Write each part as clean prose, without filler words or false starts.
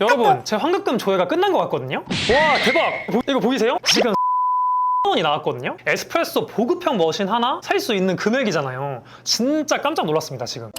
여러분, 제 환급금 조회가 끝난 것 같거든요? 와, 대박! 이거 보이세요? 지금 원이 나왔거든요? 에스프레소 보급형 머신 하나 살 수 있는 금액이잖아요. 진짜 깜짝 놀랐습니다, 지금.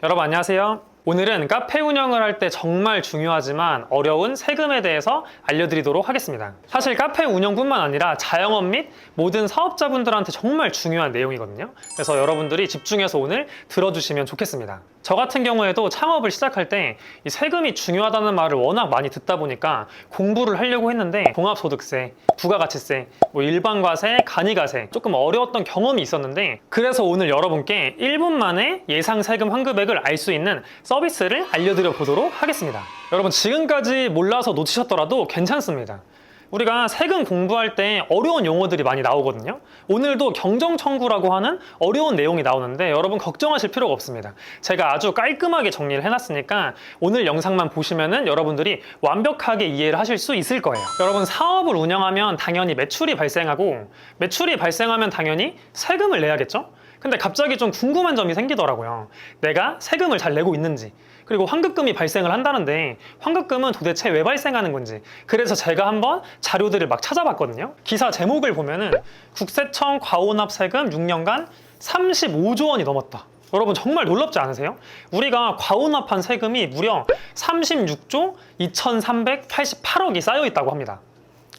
여러분, 안녕하세요. 오늘은 카페 운영을 할 때 정말 중요하지만 어려운 세금에 대해서 알려드리도록 하겠습니다. 사실 카페 운영뿐만 아니라 자영업 및 모든 사업자분들한테 정말 중요한 내용이거든요. 그래서 여러분들이 집중해서 오늘 들어주시면 좋겠습니다. 저 같은 경우에도 창업을 시작할 때 이 세금이 중요하다는 말을 워낙 많이 듣다 보니까 공부를 하려고 했는데 종합소득세, 부가가치세, 일반과세, 간이가세 조금 어려웠던 경험이 있었는데, 그래서 오늘 여러분께 1분 만에 예상 세금 환급액을 알 수 있는 서비스를 알려드려 보도록 하겠습니다. 여러분, 지금까지 몰라서 놓치셨더라도 괜찮습니다. 우리가 세금 공부할 때 어려운 용어들이 많이 나오거든요. 오늘도 경정청구라고 하는 어려운 내용이 나오는데 여러분 걱정하실 필요가 없습니다. 제가 아주 깔끔하게 정리를 해놨으니까 오늘 영상만 보시면은 여러분들이 완벽하게 이해를 하실 수 있을 거예요. 여러분, 사업을 운영하면 당연히 매출이 발생하고, 매출이 발생하면 당연히 세금을 내야겠죠? 근데 갑자기 좀 궁금한 점이 생기더라고요. 내가 세금을 잘 내고 있는지, 그리고 환급금이 발생을 한다는데 환급금은 도대체 왜 발생하는 건지. 그래서 제가 한번 자료들을 막 찾아봤거든요. 기사 제목을 보면은 국세청 과오납 세금 6년간 35조 원이 넘었다. 여러분, 정말 놀랍지 않으세요? 우리가 과오납한 세금이 무려 36조 2388억이 쌓여 있다고 합니다.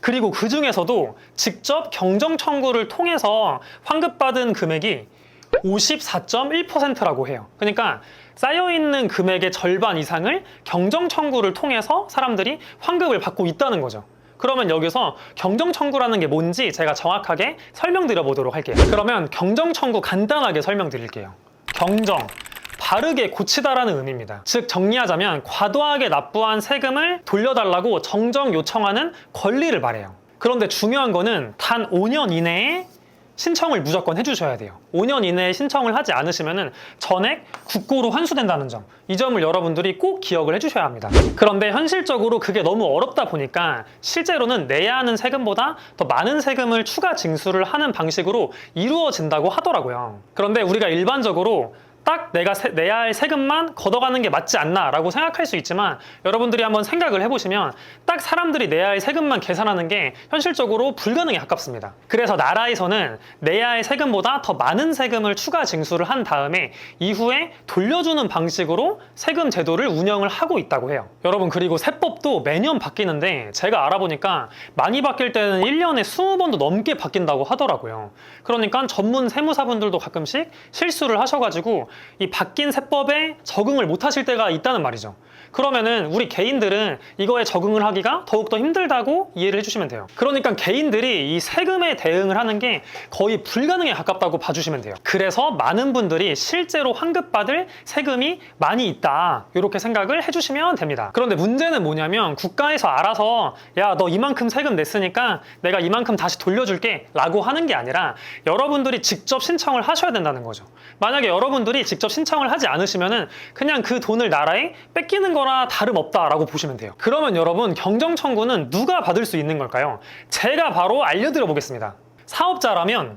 그리고 그 중에서도 직접 경정 청구를 통해서 환급받은 금액이 54.1%라고 해요. 그러니까 쌓여있는 금액의 절반 이상을 경정 청구를 통해서 사람들이 환급을 받고 있다는 거죠. 그러면 여기서 경정 청구라는 게 뭔지 제가 정확하게 설명드려 보도록 할게요. 그러면 경정 청구 간단하게 설명드릴게요. 경정, 바르게 고치다라는 의미입니다. 즉 정리하자면 과도하게 납부한 세금을 돌려달라고 정정 요청하는 권리를 말해요. 그런데 중요한 거는 단 5년 이내에 신청을 무조건 해주셔야 돼요. 5년 이내에 신청을 하지 않으시면 전액 국고로 환수된다는 점, 이 점을 여러분들이 꼭 기억을 해주셔야 합니다. 그런데 현실적으로 그게 너무 어렵다 보니까 실제로는 내야 하는 세금보다 더 많은 세금을 추가 징수를 하는 방식으로 이루어진다고 하더라고요. 그런데 우리가 일반적으로 딱 내가 내야 할 세금만 걷어가는 게 맞지 않나 라고 생각할 수 있지만, 여러분들이 한번 생각을 해보시면 딱 사람들이 내야 할 세금만 계산하는 게 현실적으로 불가능에 가깝습니다. 그래서 나라에서는 내야 할 세금보다 더 많은 세금을 추가 징수를 한 다음에 이후에 돌려주는 방식으로 세금 제도를 운영을 하고 있다고 해요. 여러분, 그리고 세법도 매년 바뀌는데 제가 알아보니까 많이 바뀔 때는 1년에 20번도 넘게 바뀐다고 하더라고요. 그러니까 전문 세무사분들도 가끔씩 실수를 하셔가지고 이 바뀐 세법에 적응을 못 하실 때가 있다는 말이죠. 그러면은 우리 개인들은 이거에 적응을 하기가 더욱더 힘들다고 이해를 해주시면 돼요. 그러니까 개인들이 이 세금에 대응을 하는 게 거의 불가능에 가깝다고 봐주시면 돼요. 그래서 많은 분들이 실제로 환급받을 세금이 많이 있다, 이렇게 생각을 해주시면 됩니다. 그런데 문제는 뭐냐면 국가에서 알아서 야, 너 이만큼 세금 냈으니까 내가 이만큼 다시 돌려줄게 라고 하는 게 아니라 여러분들이 직접 신청을 하셔야 된다는 거죠. 만약에 여러분들이 직접 신청을 하지 않으시면은 그냥 그 돈을 나라에 뺏기는 거나 다름없다라고 보시면 돼요. 그러면 여러분, 경정 청구는 누가 받을 수 있는 걸까요? 제가 바로 알려드려 보겠습니다. 사업자라면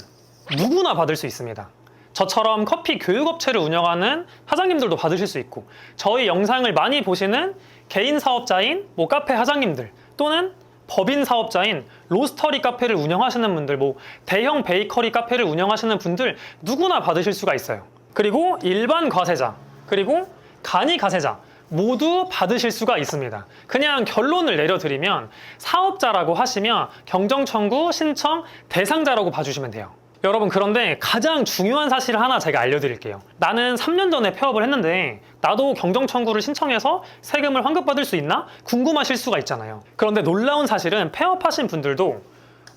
누구나 받을 수 있습니다. 저처럼 커피 교육업체를 운영하는 사장님들도 받으실 수 있고, 저희 영상을 많이 보시는 개인 사업자인 카페 사장님들, 또는 법인 사업자인 로스터리 카페를 운영하시는 분들, 대형 베이커리 카페를 운영하시는 분들 누구나 받으실 수가 있어요. 그리고 일반 과세자, 그리고 간이 가세자 모두 받으실 수가 있습니다. 그냥 결론을 내려드리면 사업자라고 하시면 경정청구 신청 대상자라고 봐주시면 돼요. 여러분, 그런데 가장 중요한 사실을 하나 제가 알려드릴게요. 나는 3년 전에 폐업을 했는데 나도 경정청구를 신청해서 세금을 환급받을 수 있나? 궁금하실 수가 있잖아요. 그런데 놀라운 사실은 폐업하신 분들도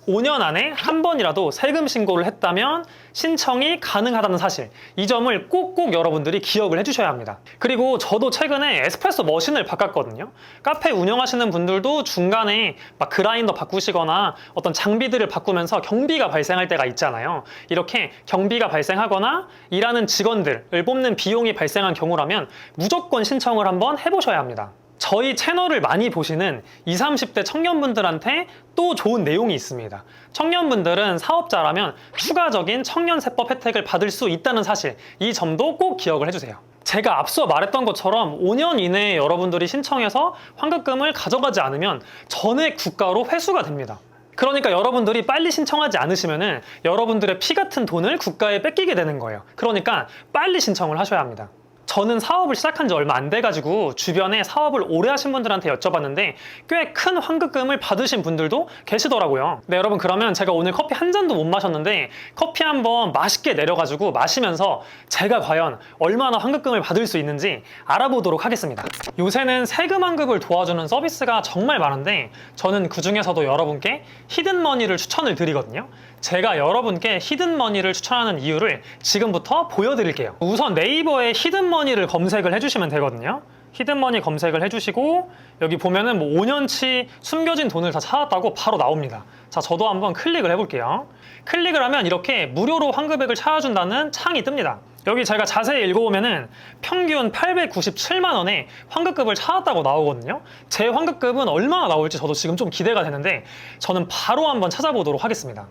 5년 안에 한 번이라도 세금 신고를 했다면 신청이 가능하다는 사실, 이 점을 꼭꼭 여러분들이 기억을 해주셔야 합니다. 그리고 저도 최근에 에스프레소 머신을 바꿨거든요. 카페 운영하시는 분들도 중간에 막 그라인더 바꾸시거나 어떤 장비들을 바꾸면서 경비가 발생할 때가 있잖아요. 이렇게 경비가 발생하거나 일하는 직원들을 뽑는 비용이 발생한 경우라면 무조건 신청을 한번 해보셔야 합니다. 저희 채널을 많이 보시는 20, 30대 청년분들한테 또 좋은 내용이 있습니다. 청년분들은 사업자라면 추가적인 청년세법 혜택을 받을 수 있다는 사실, 이 점도 꼭 기억을 해주세요. 제가 앞서 말했던 것처럼 5년 이내에 여러분들이 신청해서 환급금을 가져가지 않으면 전액 국가로 회수가 됩니다. 그러니까 여러분들이 빨리 신청하지 않으시면은 여러분들의 피 같은 돈을 국가에 뺏기게 되는 거예요. 그러니까 빨리 신청을 하셔야 합니다. 저는 사업을 시작한 지 얼마 안 돼가지고 주변에 사업을 오래 하신 분들한테 여쭤봤는데 꽤 큰 환급금을 받으신 분들도 계시더라고요. 네, 여러분, 그러면 제가 오늘 커피 한 잔도 못 마셨는데 커피 한번 맛있게 내려가지고 마시면서 제가 과연 얼마나 환급금을 받을 수 있는지 알아보도록 하겠습니다. 요새는 세금 환급을 도와주는 서비스가 정말 많은데 저는 그 중에서도 여러분께 히든머니를 추천을 드리거든요. 제가 여러분께 히든머니를 추천하는 이유를 지금부터 보여드릴게요. 우선 네이버에 히든머니를 검색을 해주시면 되거든요. 히든머니 검색을 해주시고 여기 보면은 뭐 5년치 숨겨진 돈을 다 찾았다고 바로 나옵니다. 자, 저도 한번 클릭을 해볼게요. 클릭을 하면 이렇게 무료로 환급액을 찾아준다는 창이 뜹니다. 여기 제가 자세히 읽어보면은 평균 897만 원의 환급금을 찾았다고 나오거든요. 제 환급금은 얼마나 나올지 저도 지금 좀 기대가 되는데 저는 바로 한번 찾아보도록 하겠습니다.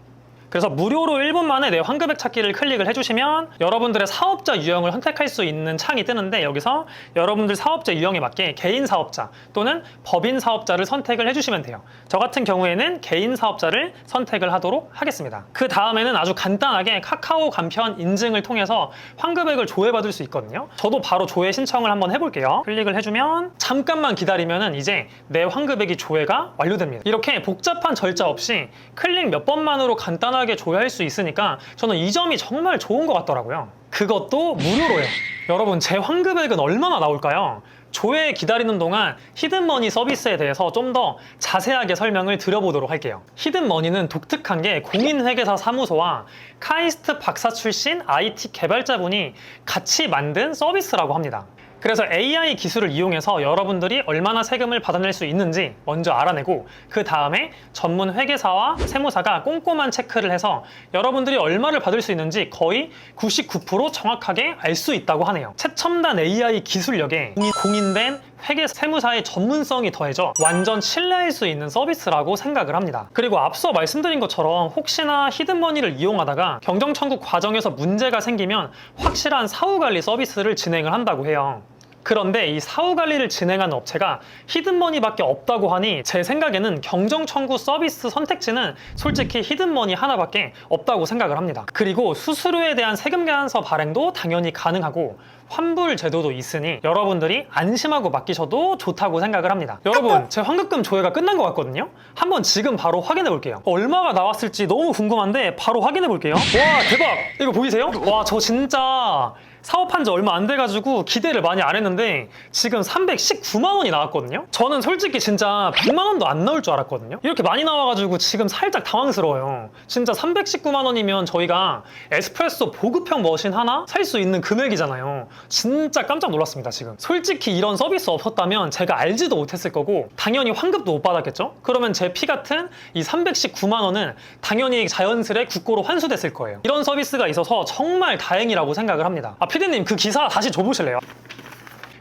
그래서 무료로 1분 만에 내 환급액 찾기를 클릭을 해주시면 여러분들의 사업자 유형을 선택할 수 있는 창이 뜨는데 여기서 여러분들 사업자 유형에 맞게 개인 사업자 또는 법인 사업자를 선택을 해주시면 돼요. 저 같은 경우에는 개인 사업자를 선택을 하도록 하겠습니다. 그 다음에는 아주 간단하게 카카오 간편 인증을 통해서 환급액을 조회받을 수 있거든요. 저도 바로 조회 신청을 한번 해볼게요. 클릭을 해주면 잠깐만 기다리면 이제 내 환급액이 조회가 완료됩니다. 이렇게 복잡한 절차 없이 클릭 몇 번만으로 간단하게 조회할 수 있으니까 저는 이 점이 정말 좋은 것 같더라고요. 그것도 무료로요. 여러분, 제 환급액은 얼마나 나올까요? 조회 기다리는 동안 히든머니 서비스에 대해서 좀 더 자세하게 설명을 드려보도록 할게요. 히든머니는 독특한 게 공인회계사 사무소와 카이스트 박사 출신 IT 개발자분이 같이 만든 서비스라고 합니다. 그래서 AI 기술을 이용해서 여러분들이 얼마나 세금을 받아낼 수 있는지 먼저 알아내고 그 다음에 전문 회계사와 세무사가 꼼꼼한 체크를 해서 여러분들이 얼마를 받을 수 있는지 거의 99% 정확하게 알 수 있다고 하네요. 최첨단 AI 기술력에 공인된 회계 세무사의 전문성이 더해져 완전 신뢰할 수 있는 서비스라고 생각을 합니다. 그리고 앞서 말씀드린 것처럼 혹시나 히든머니를 이용하다가 경정청구 과정에서 문제가 생기면 확실한 사후관리 서비스를 진행을 한다고 해요. 그런데 이 사후관리를 진행하는 업체가 히든머니밖에 없다고 하니 제 생각에는 경정청구 서비스 선택지는 솔직히 히든머니 하나밖에 없다고 생각을 합니다. 그리고 수수료에 대한 세금 계산서 발행도 당연히 가능하고 환불 제도도 있으니 여러분들이 안심하고 맡기셔도 좋다고 생각을 합니다. 여러분, 제 환급금 조회가 끝난 것 같거든요. 한번 지금 바로 확인해 볼게요. 얼마가 나왔을지 너무 궁금한데 바로 확인해 볼게요. 와, 대박! 이거 보이세요? 와, 저 진짜 사업한 지 얼마 안 돼가지고 기대를 많이 안 했는데 지금 319만 원이 나왔거든요. 저는 솔직히 진짜 100만 원도 안 나올 줄 알았거든요. 이렇게 많이 나와가지고 지금 살짝 당황스러워요. 진짜 319만 원이면 저희가 에스프레소 보급형 머신 하나 살 수 있는 금액이잖아요. 진짜 깜짝 놀랐습니다. 지금 솔직히 이런 서비스 없었다면 제가 알지도 못했을 거고 당연히 환급도 못 받았겠죠. 그러면 제 피 같은 이 319만 원은 당연히 자연스레 국고로 환수됐을 거예요. 이런 서비스가 있어서 정말 다행이라고 생각을 합니다. 피디님, 그 기사 다시 줘보실래요?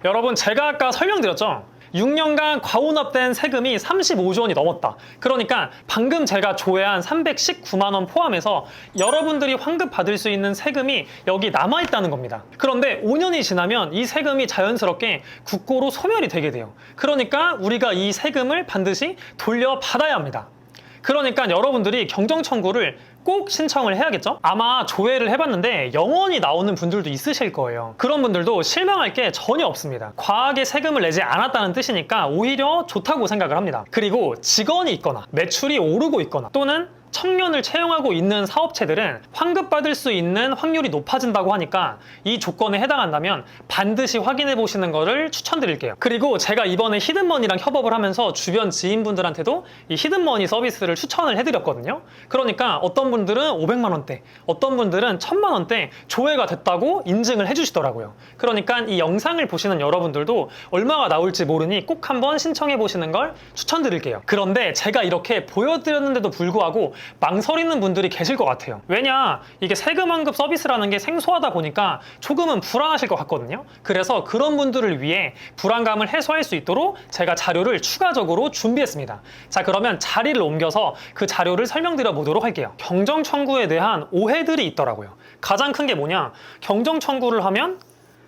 여러분, 제가 아까 설명드렸죠? 6년간 과온업된 세금이 35조 원이 넘었다. 그러니까 방금 제가 조회한 319만 원 포함해서 여러분들이 환급 받을 수 있는 세금이 여기 남아있다는 겁니다. 그런데 5년이 지나면 이 세금이 자연스럽게 국고로 소멸이 되게 돼요. 그러니까 우리가 이 세금을 반드시 돌려받아야 합니다. 그러니까 여러분들이 경정청구를 꼭 신청을 해야겠죠? 아마 조회를 해봤는데 영원히 나오는 분들도 있으실 거예요. 그런 분들도 실망할 게 전혀 없습니다. 과하게 세금을 내지 않았다는 뜻이니까 오히려 좋다고 생각을 합니다. 그리고 직원이 있거나 매출이 오르고 있거나 또는 청년을 채용하고 있는 사업체들은 환급받을 수 있는 확률이 높아진다고 하니까 이 조건에 해당한다면 반드시 확인해 보시는 것을 추천드릴게요. 그리고 제가 이번에 히든머니랑 협업을 하면서 주변 지인분들한테도 이 히든머니 서비스를 추천을 해드렸거든요. 그러니까 어떤 분들은 500만 원대, 어떤 분들은 1000만 원대 조회가 됐다고 인증을 해주시더라고요. 그러니까 이 영상을 보시는 여러분들도 얼마가 나올지 모르니 꼭 한번 신청해 보시는 걸 추천드릴게요. 그런데 제가 이렇게 보여드렸는데도 불구하고 망설이는 분들이 계실 것 같아요. 왜냐, 이게 세금 환급 서비스라는 게 생소하다 보니까 조금은 불안하실 것 같거든요. 그래서 그런 분들을 위해 불안감을 해소할 수 있도록 제가 자료를 추가적으로 준비했습니다. 자, 그러면 자리를 옮겨서 그 자료를 설명드려 보도록 할게요. 경정 청구에 대한 오해들이 있더라고요. 가장 큰 게 뭐냐, 경정 청구를 하면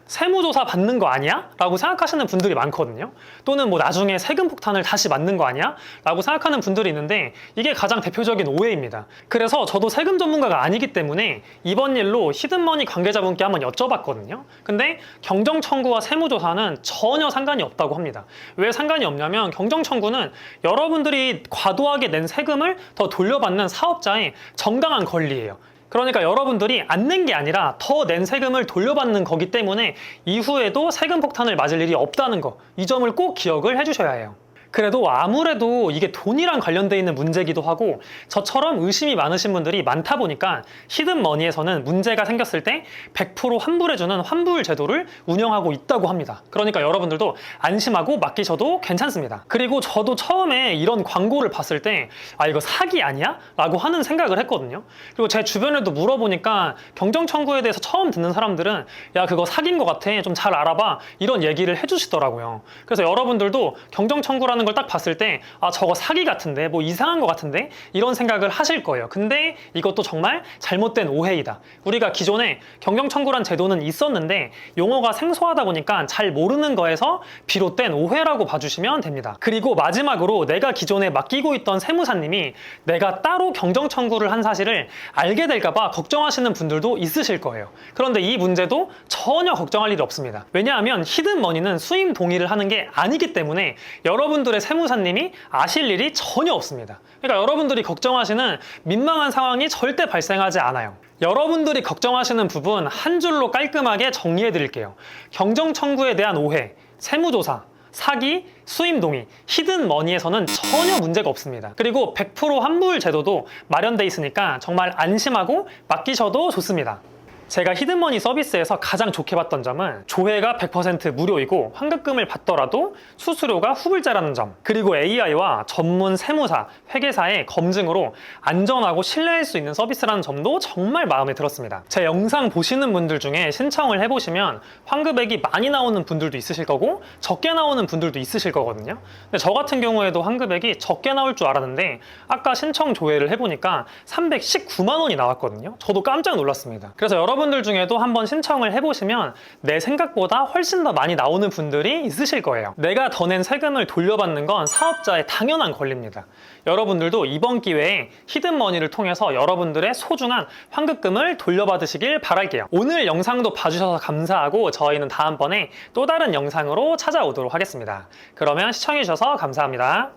세무조사 받는 거 아니야? 라고 생각하시는 분들이 많거든요. 또는 뭐 나중에 세금 폭탄을 다시 맞는 거 아니야? 라고 생각하는 분들이 있는데 이게 가장 대표적인 오해입니다. 그래서 저도 세금 전문가가 아니기 때문에 이번 일로 히든머니 관계자분께 한번 여쭤봤거든요. 근데 경정청구와 세무조사는 전혀 상관이 없다고 합니다. 왜 상관이 없냐면 경정청구는 여러분들이 과도하게 낸 세금을 더 돌려받는 사업자의 정당한 권리예요. 그러니까 여러분들이 안 낸 게 아니라 더 낸 세금을 돌려받는 거기 때문에 이후에도 세금 폭탄을 맞을 일이 없다는 거, 이 점을 꼭 기억을 해주셔야 해요. 그래도 아무래도 이게 돈이랑 관련돼 있는 문제기도 하고 저처럼 의심이 많으신 분들이 많다 보니까 히든머니에서는 문제가 생겼을 때 100% 환불해주는 환불 제도를 운영하고 있다고 합니다. 그러니까 여러분들도 안심하고 맡기셔도 괜찮습니다. 그리고 저도 처음에 이런 광고를 봤을 때 이거 사기 아니야? 라고 하는 생각을 했거든요. 그리고 제 주변에도 물어보니까 경정청구에 대해서 처음 듣는 사람들은 야 그거 사기인 것 같아, 좀 잘 알아봐, 이런 얘기를 해주시더라고요. 그래서 여러분들도 경정청구라는 걸 딱 봤을 때 저거 사기 같은데, 뭐 이상한 것 같은데, 이런 생각을 하실 거예요. 근데 이것도 정말 잘못된 오해이다. 우리가 기존에 경정청구란 제도는 있었는데 용어가 생소하다 보니까 잘 모르는 거에서 비롯된 오해라고 봐주시면 됩니다. 그리고 마지막으로 내가 기존에 맡기고 있던 세무사님이 내가 따로 경정청구를 한 사실을 알게 될까봐 걱정하시는 분들도 있으실 거예요. 그런데 이 문제도 전혀 걱정할 일이 없습니다. 왜냐하면 히든머니는 수임 동의를 하는 게 아니기 때문에 여러분들의 세무사님이 아실 일이 전혀 없습니다. 그러니까 여러분들이 걱정하시는 민망한 상황이 절대 발생하지 않아요. 여러분들이 걱정하시는 부분 한 줄로 깔끔하게 정리해 드릴게요. 경정청구에 대한 오해, 세무조사, 사기, 수임동의, 히든머니에서는 전혀 문제가 없습니다. 그리고 100% 환불 제도도 마련돼 있으니까 정말 안심하고 맡기셔도 좋습니다. 제가 히든머니 서비스에서 가장 좋게 봤던 점은 조회가 100% 무료이고 환급금을 받더라도 수수료가 후불제라는 점, 그리고 AI와 전문 세무사, 회계사의 검증으로 안전하고 신뢰할 수 있는 서비스라는 점도 정말 마음에 들었습니다. 제 영상 보시는 분들 중에 신청을 해보시면 환급액이 많이 나오는 분들도 있으실 거고 적게 나오는 분들도 있으실 거거든요. 근데 저 같은 경우에도 환급액이 적게 나올 줄 알았는데 아까 신청 조회를 해보니까 319만 원이 나왔거든요. 저도 깜짝 놀랐습니다. 그래서 여러분들 중에도 한번 신청을 해보시면 내 생각보다 훨씬 더 많이 나오는 분들이 있으실 거예요. 내가 더 낸 세금을 돌려받는 건 사업자의 당연한 권리입니다. 여러분들도 이번 기회에 히든머니를 통해서 여러분들의 소중한 환급금을 돌려받으시길 바랄게요. 오늘 영상도 봐주셔서 감사하고 저희는 다음번에 또 다른 영상으로 찾아오도록 하겠습니다. 그러면 시청해주셔서 감사합니다.